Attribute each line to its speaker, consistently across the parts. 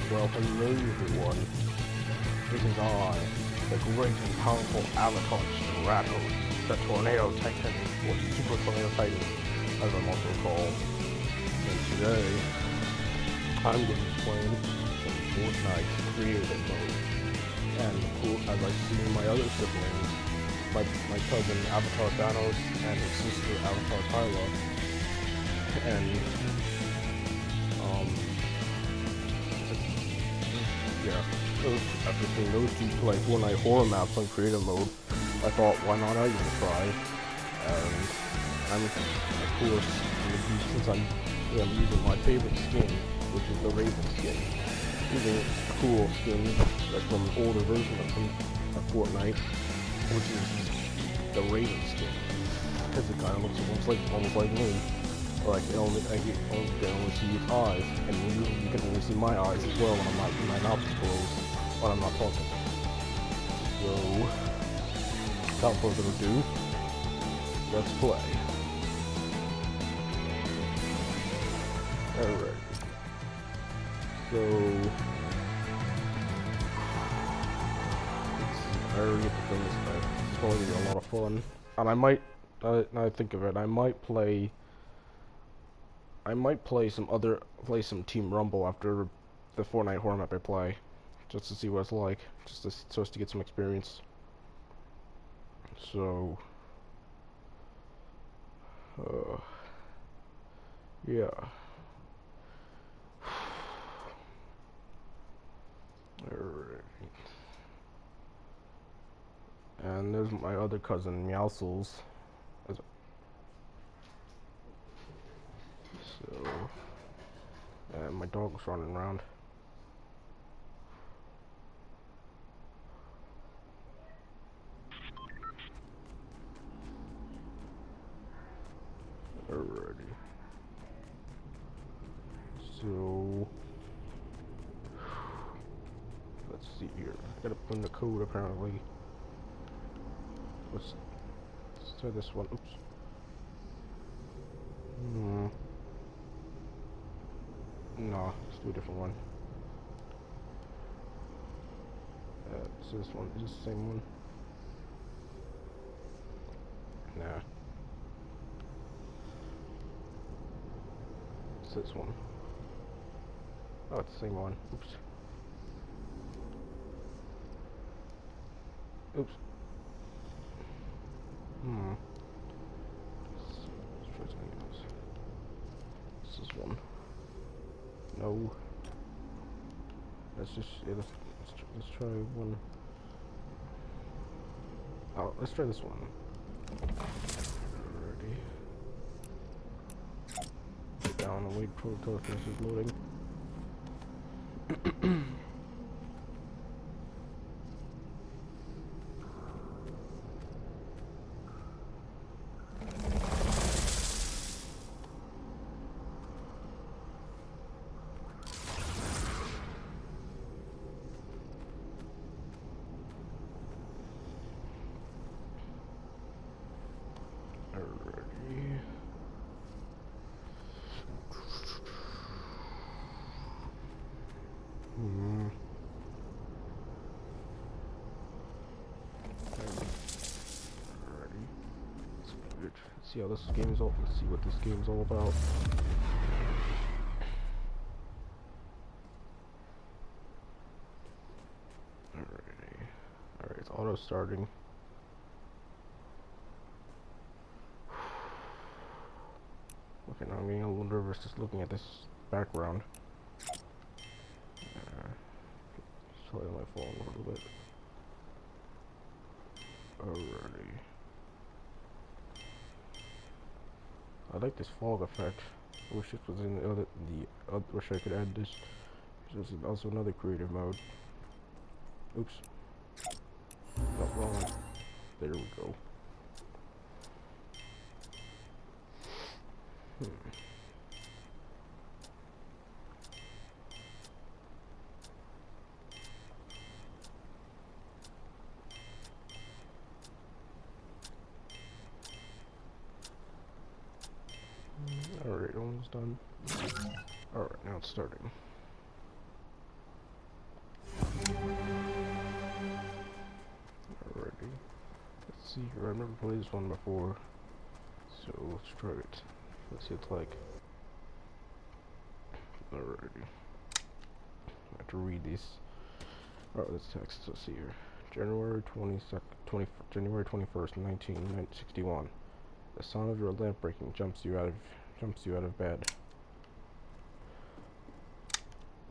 Speaker 1: Well, hello everyone. This is I, the great and powerful Alverton Stratos, the Tornado Titan, or Super Tornado Titan, as I'm also called. And today, I'm going to be playing some Fortnite creative mode. And as I see my other siblings, my cousin Avatar Thanos and his sister Avatar Tyla, and yeah, after seeing those two play Fortnite horror maps on creative mode, I thought, why not I give it a try? And I'm, of course, since I'm using my favorite skin, which is the Raven skin, using a cool skin that's from an older version of Fortnite, which is the Raven skin, because it kind of looks almost like me. Like I can only see its eyes, and you can only see my eyes as well when my mouth is closed, when I'm not talking. So, without further ado, let's play. Alright. So, I already get the thing this time. It's going to be a lot of fun, and I might. Now I think of it, I might play some Team Rumble after the Fortnite horror map I play, just to see what it's like, so as to get some experience. So, yeah. Alright. And there's my other cousin, Meowscles. So, and my dog was running around. Alrighty. So, let's see here. I gotta put in the code apparently. Let's try this one. Oops. No, let's do a different one. It's this one. Is this the same one? Nah. It's this one. Oh, it's the same one. Oops. Oops. Let's try something else. This is one. No. Let's try one. Oh, let's try this one. Alrighty. Sit down and wait until it finishes loading. Let's see how this game's all. Let's see what this game's all about. Alright, it's auto starting. Okay, now I'm getting a little nervous just looking at this background. Slowly on my phone a little bit. Alrighty. I like this fog effect. I wish it was in the other. Wish I could add this. This is also another creative mode. Oops. Not wrong. There we go. Alright, almost done. Alright, now it's starting. see here. I've never played this one before, so let's try it. Let's see what it's like. Alrighty. I have to read these. Alright, this text. Let's see here. January 21st, 1961. The sound of your lamp breaking jumps you out of bed.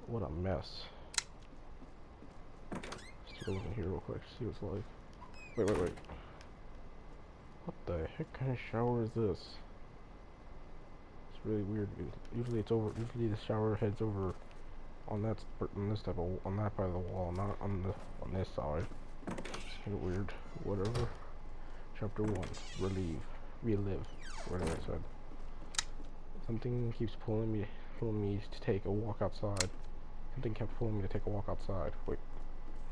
Speaker 1: What a mess. Let's take a look in here real quick, see what it's like. Wait. What the heck kind of shower is this? It's really weird. Usually the shower heads over on that part of the wall, not on this side. It's kind of weird. Whatever. Chapter 1. Relive. Whatever I said. Something keeps pulling me to take a walk outside. Something kept pulling me to take a walk outside. Wait.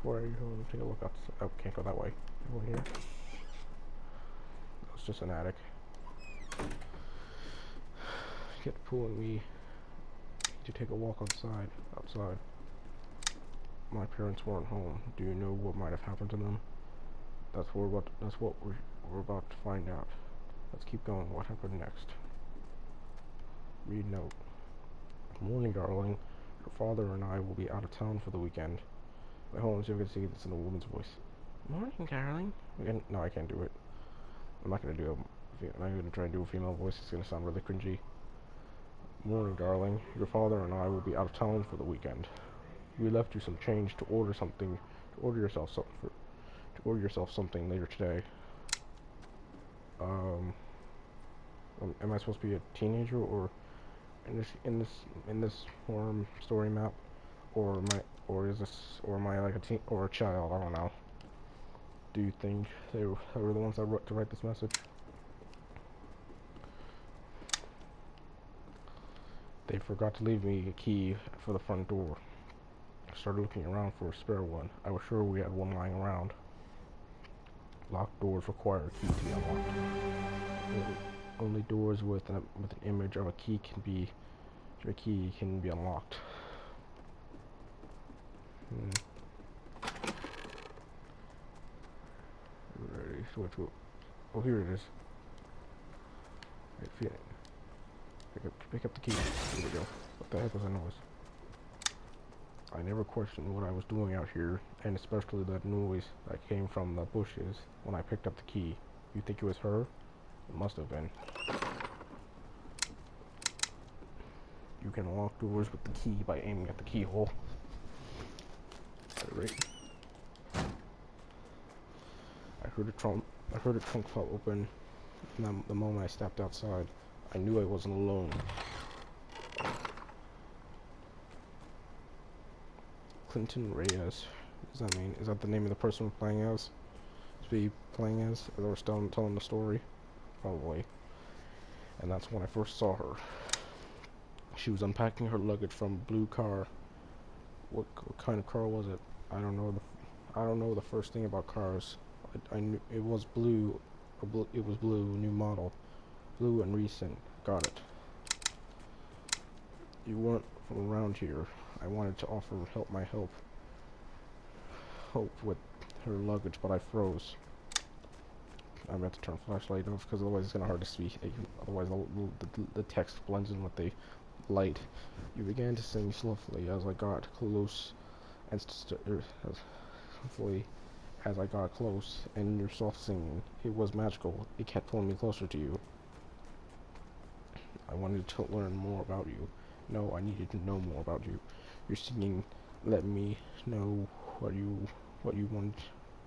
Speaker 1: Before I go take a look outside. Oh, can't go that way. Go in here. It's just an attic. Kept pulling me to take a walk outside. My parents weren't home. Do you know what might have happened to them? That's what we're about to find out. Let's keep going. What happened next? Read note. Morning, darling. Your father and I will be out of town for the weekend. Wait, hold on, see if I can see this in a woman's voice. Morning, darling. No, I can't do it. I'm not gonna do it. I'm not gonna try and do a female voice. It's gonna sound really cringy. Morning, darling. Your father and I will be out of town for the weekend. We left you some change to order yourself something later today. Am I supposed to be a teenager or in this story map, or am I like a teen or a child? I don't know. Do you think they were the ones that write this message? They forgot to leave me a key for the front door. I started looking around for a spare one. I was sure we had one lying around. Locked doors require a key to be unlocked. Only doors with an image of a key can be unlocked. Ready? So oh, here it is. Right, pick up the key. Here we go. What the heck was that noise? I never questioned what I was doing out here, and especially that noise that came from the bushes when I picked up the key. You think it was her? It must have been. You can unlock doors with the key by aiming at the keyhole. Right. I heard a trunk fall open, and the moment I stepped outside, I knew I wasn't alone. Clinton Reyes. What does that mean? Is that the name of the person we're playing as? Or we're still telling the story? Probably. And that's when I first saw her. She was unpacking her luggage from a blue car. What kind of car was it? I don't know the first thing about cars. I knew it was blue. It was blue, new model, blue and recent. Got it. You weren't from around here. I wanted to offer help with her luggage, but I froze. I meant to turn flashlight off because otherwise it's gonna hard to see. Otherwise the text blends in with the light. You began to sing softly as I got close, and as I got close, and your soft singing, it was magical. It kept pulling me closer to you. I wanted to learn more about you. No, I needed to know more about you. Your singing let me know what you wanted.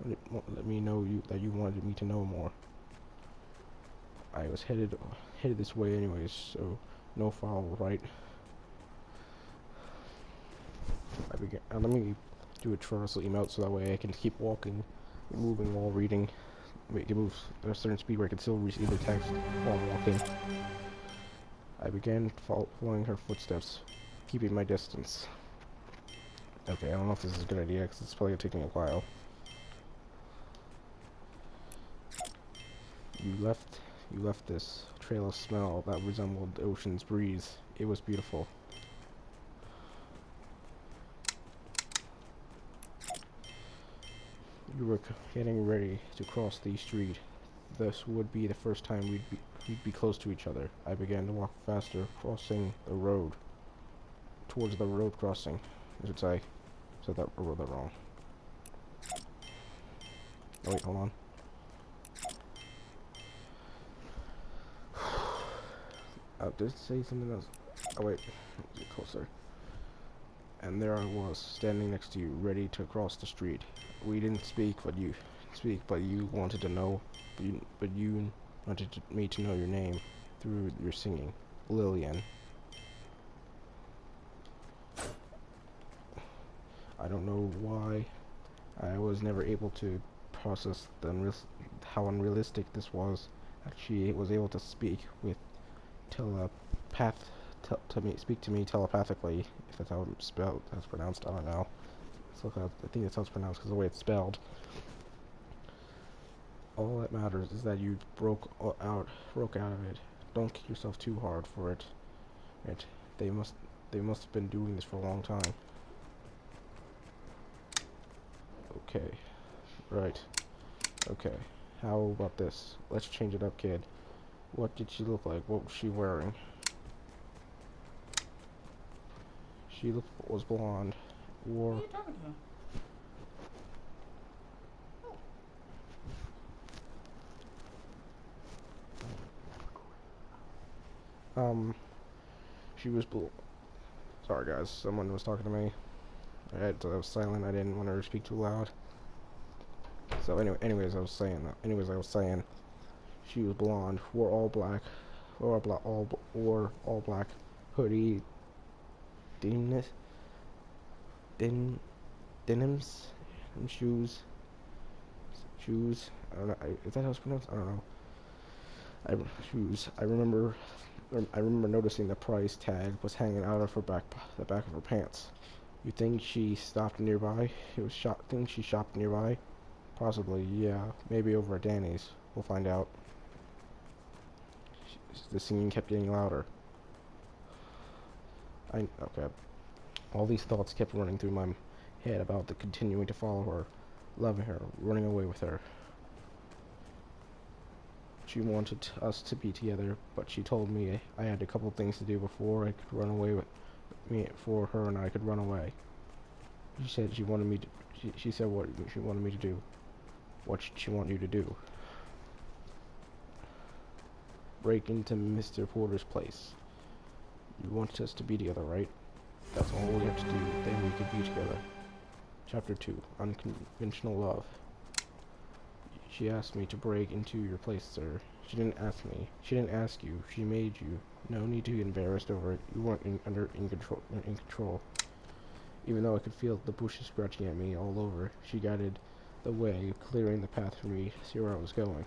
Speaker 1: Let me know that you wanted me to know more. I was headed this way anyways, so no foul, right? Let me do a traversal emote so that way I can keep moving while reading. Wait, it moves at a certain speed where I can still read the text while I'm walking. I began following her footsteps, keeping my distance. Okay, I don't know if this is a good idea because it's probably gonna take me a while. You left this trail of smell that resembled the ocean's breeze. It was beautiful. You were getting ready to cross the street. this would be the first time we'd be close to each other. I began to walk faster, crossing the road. Towards the road crossing. I should say. Said that I wrote that wrong. Oh wait, hold on. Did it say something else? Oh wait, get closer. And there I was, standing next to you, ready to cross the street. We didn't speak, but you wanted to know, but you wanted me to know your name through your singing, Lillian. I don't know why. I was never able to process how unrealistic this was. That she was able to speak with speak to me telepathically, if that's how it's spelled, that's pronounced, I don't know. So I think that's how it's pronounced because of the way it's spelled. All that matters is that you broke out of it. Don't kick yourself too hard for it. They must have been doing this for a long time. Okay. Right. Okay. How about this? Let's change it up, kid. What did she look like? What was she wearing? She was blonde. Wore...
Speaker 2: Who are you talking
Speaker 1: to? She was blue. Sorry guys, someone was talking to me. I was silent, I didn't want her to speak too loud. So anyways, I was saying, she was blonde, wore all black, wore all black hoodie, denims, and shoes. I don't know. Is that how it's pronounced? I don't know. Shoes. I remember noticing the price tag was hanging out of the back of her pants. You think she stopped nearby? Think she shopped nearby? Possibly, yeah. Maybe over at Danny's. We'll find out. The singing kept getting louder. Okay. All these thoughts kept running through my head about continuing to follow her, loving her, running away with her. She wanted us to be together, but she told me I had a couple things to do before I could run away before her and I could run away. She said she wanted me to. She said what she wanted me to do. What she want you to do? Break into Mr. Porter's place. You want us to be together, right? That's all we have to do. Then we could be together. Chapter 2: Unconventional Love. She asked me to break into your place, sir. She didn't ask me. She didn't ask you. She made you. No need to get embarrassed over it. You weren't in control. Even though I could feel the bushes scratching at me all over, she guided the way, clearing the path for me to see where I was going.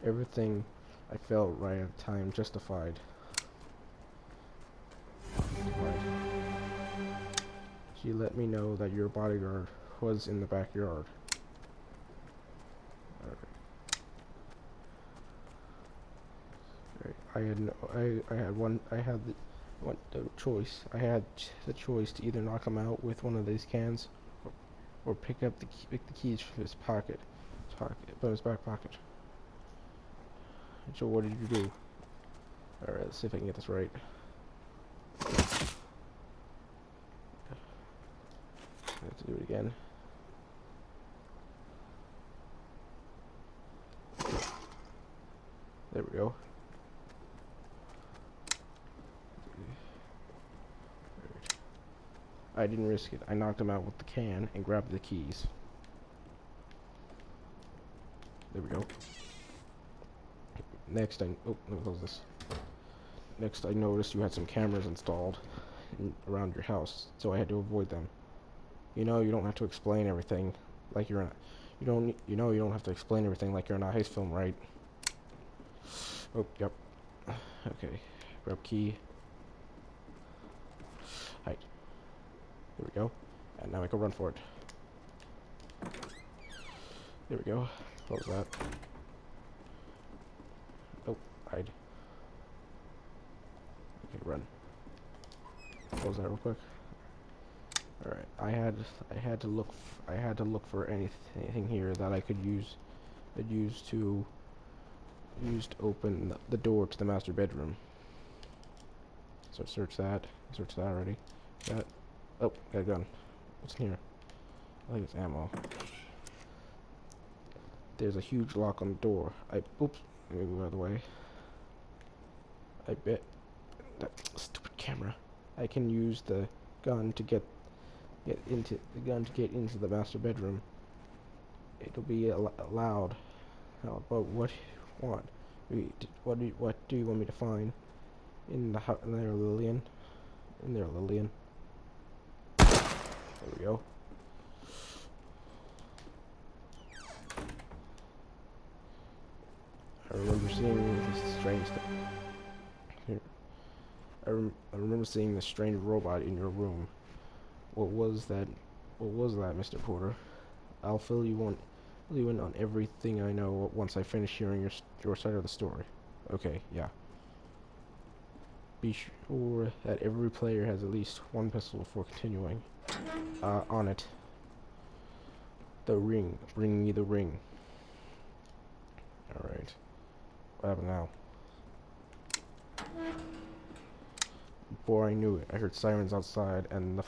Speaker 1: Everything I felt right at the time justified. She let me know that your bodyguard was in the backyard. I had the choice. I had the choice to either knock him out with one of these cans, or pick the keys from his back pocket. So what did you do? All right, let's see if I can get this right. I have to do it again. There we go. I didn't risk it. I knocked him out with the can and grabbed the keys. There we go. Next, let me close this. Next, I noticed you had some cameras installed around your house, so I had to avoid them. You know, you don't have to explain everything like you're in. You don't have to explain everything like you're in a heist film, right? Oh, yep. Okay. Grab key. Hide. There we go. And now I can run for it. There we go. Close that. Oh, hide. Okay, run. Close that real quick. All right. I had to look for anything here that I could use that used to open the door to the master bedroom. So search that. Search that already. That. Oh, got a gun. What's in here? I think it's ammo. There's a huge lock on the door. Oops. Let me move out of the way. I bet that stupid camera. I can use the gun to get into the master bedroom. It'll be allowed. But what do you want me to find in there, Lillian? In there, Lillian. There we go. I remember seeing this strange thing. Here. I remember seeing this strange robot in your room. What was that? What was that, Mr. Porter? I'll fill you in on everything I know once I finish hearing your side of the story. Okay, yeah. Be sure that every player has at least one pistol before continuing. On it. The ring. Bring me the ring. Alright. What happened now? Before I knew it, I heard sirens outside and the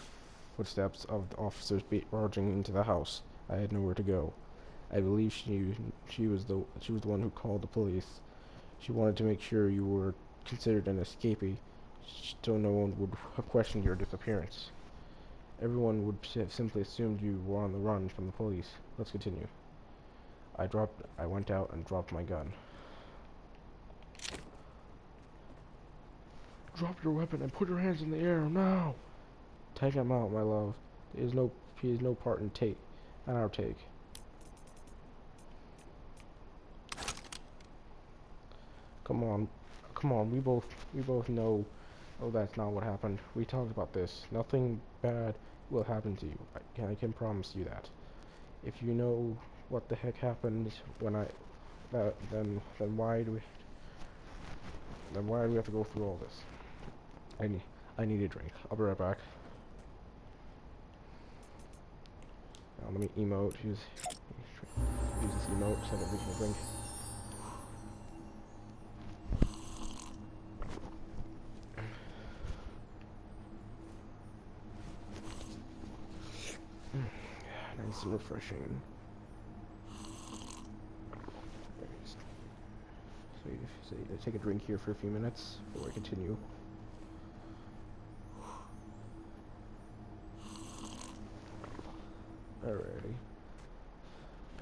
Speaker 1: footsteps of the officers barging into the house. I had nowhere to go. I believe she was the one who called the police. She wanted to make sure you were considered an escapee, so no one would question your disappearance. Everyone would have simply assumed you were on the run from the police. Let's continue. I went out and dropped my gun. Drop your weapon and put your hands in the air now. Take him out, my love. He has no part in our take. Come on. We both know. Oh, that's not what happened. We talked about this. Nothing bad will happen to you. I can promise you that. If you know what the heck happened when then why do we have to go through all this? I need a drink. I'll be right back. Now, let me emote. Use this emote so that we can drink. Nice and refreshing. So you take a drink here for a few minutes before I continue. Alrighty.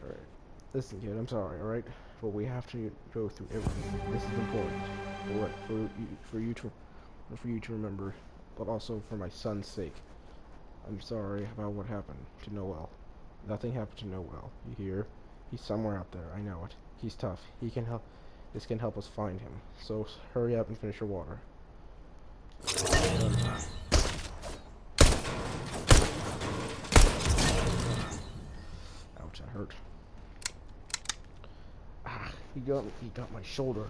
Speaker 1: Alright. Listen, kid, I'm sorry, alright? But we have to go through everything. This is important. For you to remember, but also for my son's sake. I'm sorry about what happened to Noel. Nothing happened to Noel. You hear? He's somewhere out there. I know it. He's tough. He can help. This can help us find him. So hurry up and finish your water. Ouch, that hurt. Ah, he got my shoulder.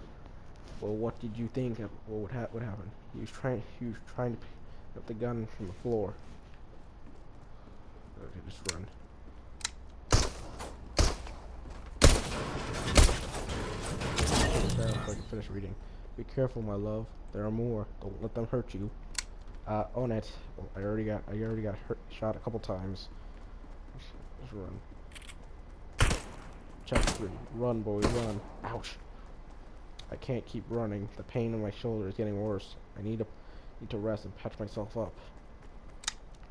Speaker 1: Well, what did you think? What happened? He was trying to pick up the gun from the floor. Okay, just run. So I can finish reading. Be careful, my love. There are more. Don't let them hurt you. On it. Well, I already got shot a couple times. Just run. Chapter 3. Run, boys, run. Ouch. I can't keep running. The pain in my shoulder is getting worse. I need to rest and patch myself up.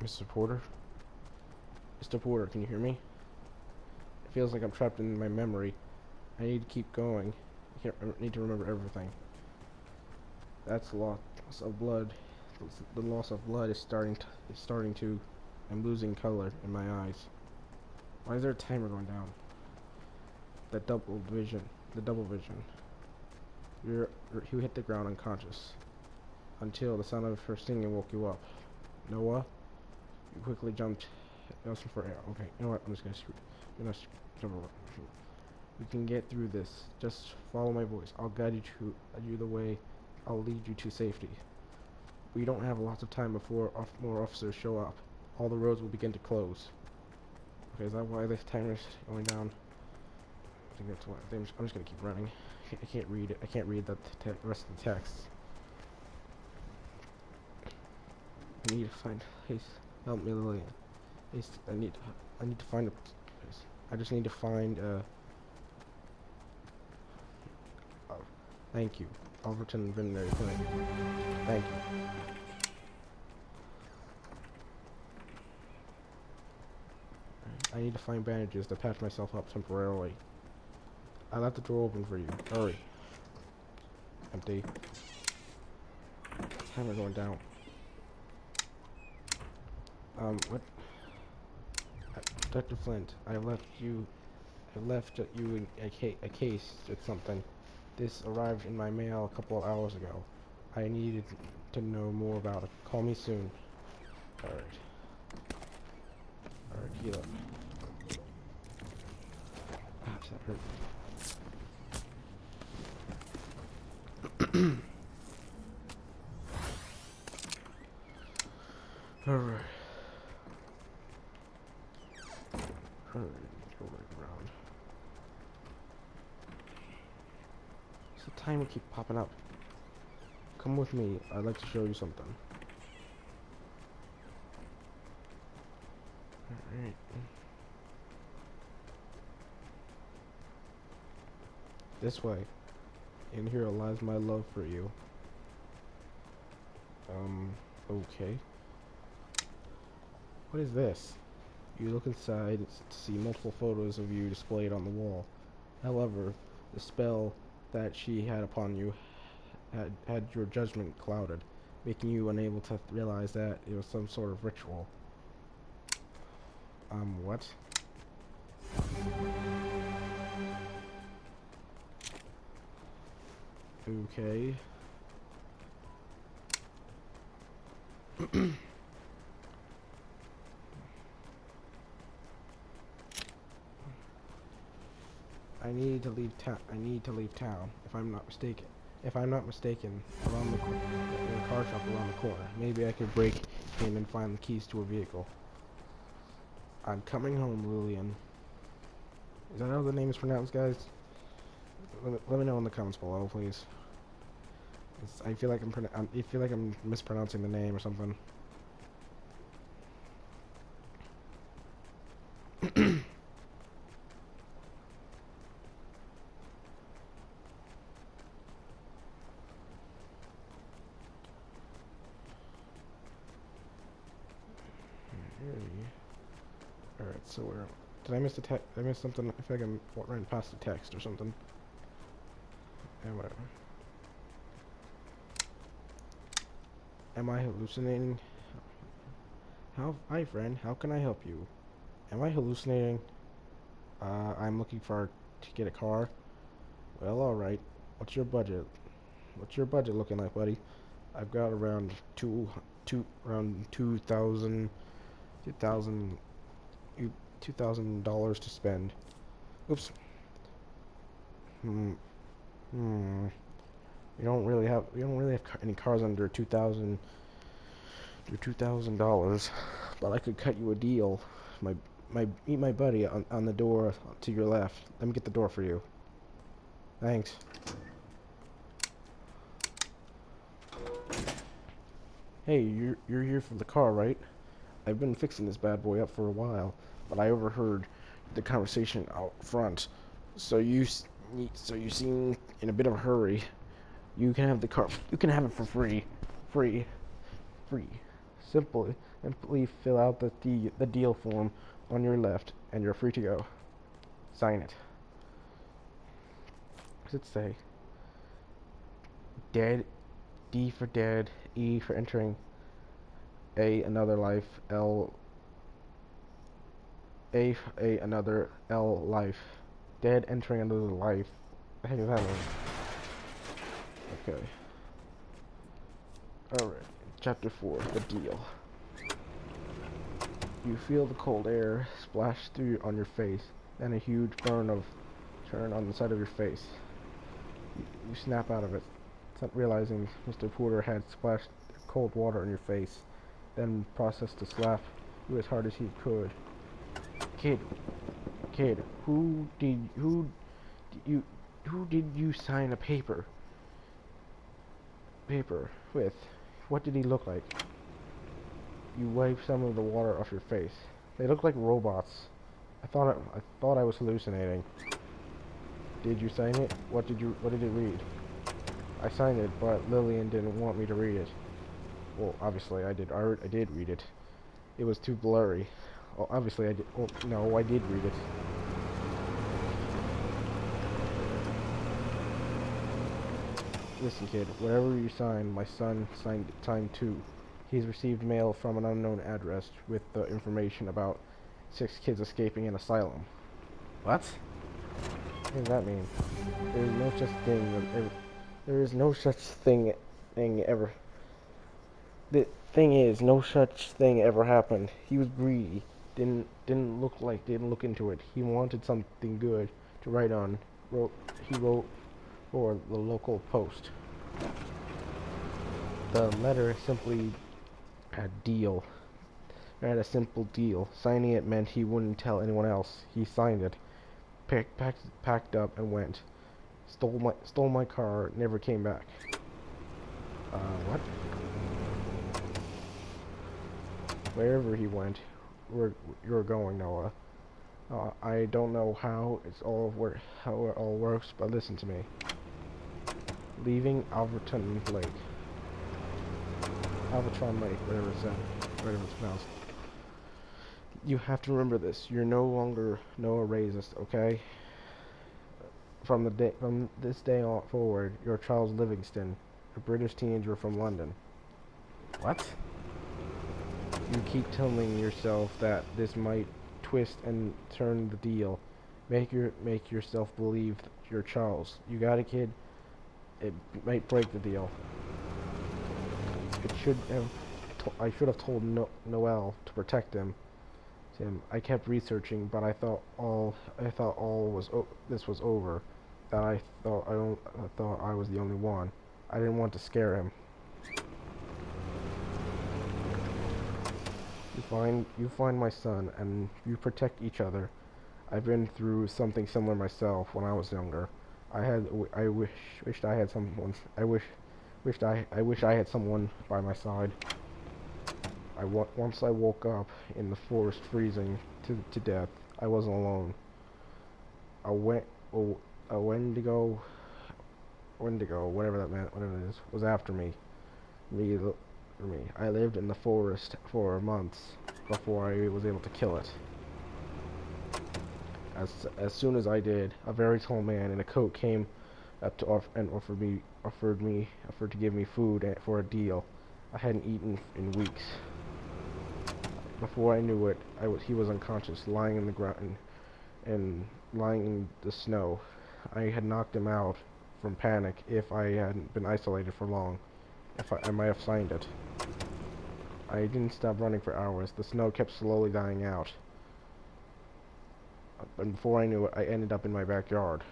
Speaker 1: Mr. Porter? Mr. Porter, can you hear me? It feels like I'm trapped in my memory. I need to keep going. I need to remember everything. That's loss of blood. The loss of blood is starting to. I'm losing color in my eyes. Why is there a timer going down? The double vision. You hit the ground unconscious until the sound of her singing woke you up. Noah, you quickly jumped for air. Okay, you know what? I'm just gonna jump over. We can get through this. Just follow my voice. I'll guide you the way. I'll lead you to safety. We don't have lots of time before more officers show up. All the roads will begin to close. Okay, is that why this timer is going down? think that's what. I'm just gonna keep running. I can't read it. I can't read the rest of the text. I need to find. Please help me, Lillian. Please, I need to find a. I just need to find. Oh, thank you, Alverton Veterinary Clinic. Thank you. I need to find bandages to patch myself up temporarily. I left the door open for you. Hurry. Empty. Timer going down. What? Dr. Flint, I left you in a case with something. This arrived in my mail a couple of hours ago. I needed to know more about it. Call me soon. Alright. Alright, heal up. Gosh, that hurt. Alright. Alright, go right around. Does the timer keep popping up? Come with me, I'd like to show you something. Alright. This way. In here lies my love for you. Okay. What is this? You look inside to see multiple photos of you displayed on the wall. However, the spell that she had upon you had your judgment clouded, making you unable to realize that it was some sort of ritual. What? Okay. I need to leave town. If I'm not mistaken, around the car shop around the corner. Maybe I could break in and find the keys to a vehicle. I'm coming home, Lillian. Is that how the name is pronounced, guys? Let me know in the comments below, please. I feel like I'm mispronouncing the name or something. Alright, so did I miss the text? Did I miss something? I feel like I'm running past the text or something. Yeah, whatever. Am I hallucinating? Hi friend, how can I help you? Am I hallucinating? I'm looking to get a car. Well, alright. What's your budget? What's your budget looking like, buddy? I've got around $2,000 to spend. Oops. We don't really have any cars under $2,000, but I could cut you a deal. Meet my buddy on the door to your left. Let me get the door for you. Thanks. Hey, you're here for the car, right? I've been fixing this bad boy up for a while, but I overheard the conversation out front. So you seem in a bit of a hurry. You can have the car. You can have it for free. Free. Simply fill out the deal form on your left, and you're free to go. Sign it. What does it say? Dead. D for dead. E for entering. A another life. L. A another. L life. Dead entering another life. What the heck does that mean? Okay. Alright. Chapter 4. The deal. You feel the cold air splash through on your face, then a huge turn on the side of your face. You snap out of it, realizing Mr. Porter had splashed cold water on your face, then processed to slap you as hard as he could. Kid, who Who did you sign a paper with? What did he look like? You wiped some of the water off your face. They look like robots. I thought I was hallucinating. Did you sign it? What did it read? I signed it, but Lillian didn't want me to read it. Well, obviously I did. I did read it. It was too blurry. Well, obviously I did. Oh, no, I did read it. Listen, kid. Whatever you signed, my son signed too. He's received mail from an unknown address with the information about 6 kids escaping an asylum. What? What does that mean? There is no such thing. There is no such thing ever. The thing is, no such thing ever happened. He was greedy. Didn't look into it. He wanted something good to write on. He wrote for the local post. The letter simply had deal. It had a simple deal. Signing it meant he wouldn't tell anyone else. He signed it, packed up, and went. Stole my car. Never came back. What? Wherever he went, you're going, Noah. I don't know how it all works, but listen to me. Leaving Alverton Lake. Alverton Lake, whatever it's pronounced. You have to remember this. You're no longer Noah racist, okay? From this day on forward, you're Charles Livingston, a British teenager from London. What? You keep telling yourself that this might twist and turn the deal. Make yourself believe you're Charles. You got it, kid? It might break the deal. I should have told Noel to protect him. I kept researching, but I thought this was over. That I thought I was the only one. I didn't want to scare him. You find my son, and you protect each other. I've been through something similar myself when I was younger. I wish I had someone by my side. Once I woke up in the forest, freezing to death. I wasn't alone. A Wendigo, whatever that meant, whatever it is, was after me. I lived in the forest for months before I was able to kill it. As soon as I did, a very tall man in a coat came up to offered to give me food for a deal. I hadn't eaten in weeks. Before I knew it, he was unconscious, lying in the ground and lying in the snow. I had knocked him out from panic. If I hadn't been isolated for long, I might have signed it. I didn't stop running for hours. The snow kept slowly dying out. And before I knew it, I ended up in my backyard.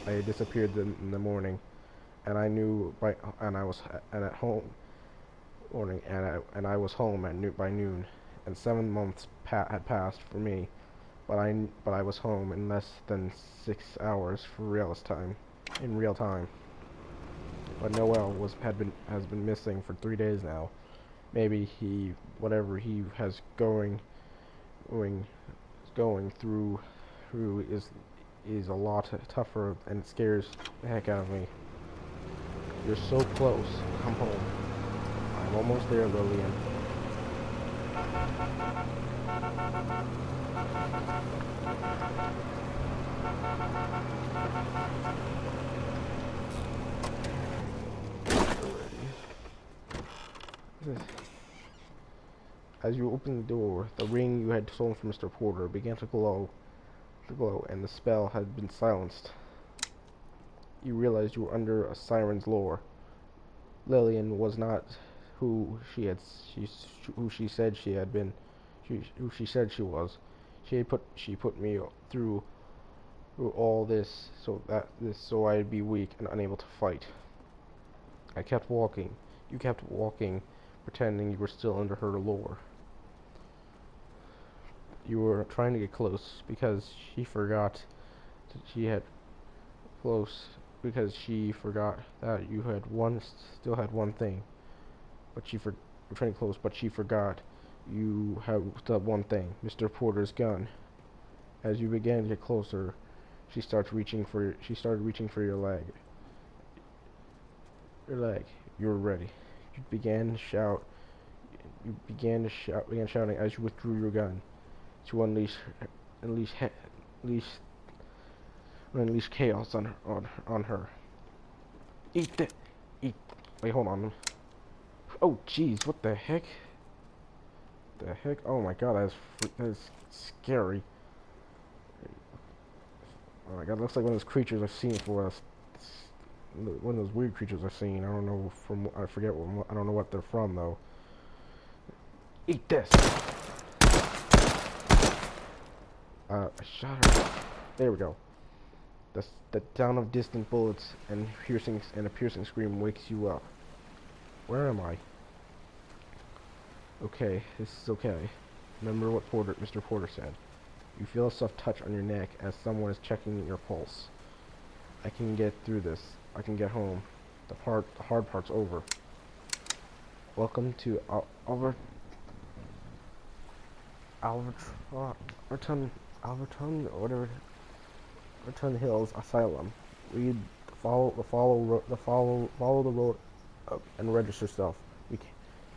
Speaker 1: I disappeared in the morning, and I was home by noon, and 7 months had passed for me, but I was home in less than 6 hours in real time. But Noel has been missing for 3 days now. Maybe whatever he has going through is a lot tougher, and it scares the heck out of me. You're so close. Come home. I'm almost there, Lillian. As you open the door, the ring you had stolen from Mr. Porter began to glow, and the spell had been silenced. You realized you were under a siren's lure. Lillian was not who she said she was. She put me through all this so I'd be weak and unable to fight. I kept walking. You kept walking, pretending you were still under her lure. You were trying to get close because she forgot She had close because she forgot that you had still had one thing. But returning close, but she forgot you had the one thing, Mr. Porter's gun. As you began to get closer, she started reaching for your leg. Your leg. You were ready. You began shouting as you withdrew your gun to unleash chaos on her. Eat that. Eat. Wait, hold on. Oh, jeez, what the heck? The heck? Oh my god, that is scary. Oh my god, looks like one of those creatures I've seen for us. One of those weird creatures I've seen. I don't know I don't know what they're from though. Eat this. I shot her. There we go. The sound of distant bullets and a piercing scream wakes you up. Where am I? Okay, this is okay. Remember what Mr. Porter said. You feel a soft touch on your neck as someone is checking your pulse. I can get through this. I can get home. The hard part's over. Welcome to Alverton Hills Asylum. Follow the road up and register yourself.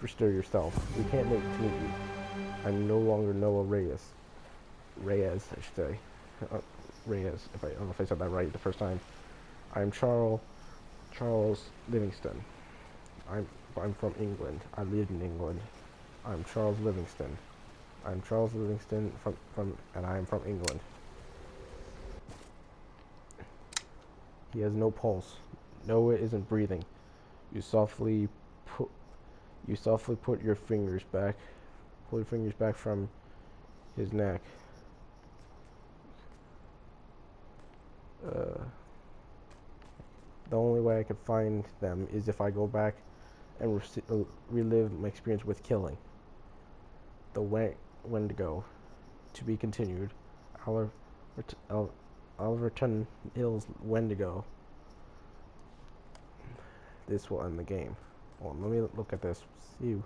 Speaker 1: Register yourself. We can't wait to meet you. I'm no longer Noah Reyes. Reyes, I should say. Reyes. I don't know if I said that right the first time. I'm Charles Livingston. I'm from England. I live in England. I'm Charles Livingston. I'm Charles Livingston and I'm from England. He has no pulse. Noah isn't breathing. You softly put your fingers back. Pull your fingers back from his neck. The only way I could find them is if I go back and relive my experience with killing. The Wendigo. To be continued. Alverton Hills Wendigo. This will end the game. Well, let me look at this. See you.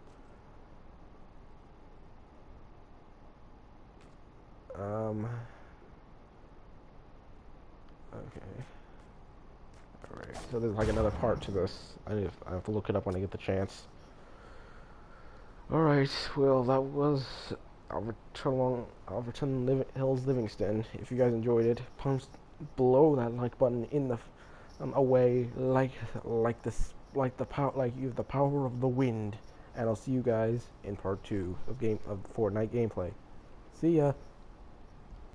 Speaker 1: Okay. Alright, so there's like another part to this. I have to look it up when I get the chance. Alright, well, that was Alverton Hills Livingston. If you guys enjoyed it, punch below that like button in the away like the power of the wind. And I'll see you guys in part 2 of Fortnite gameplay. See ya.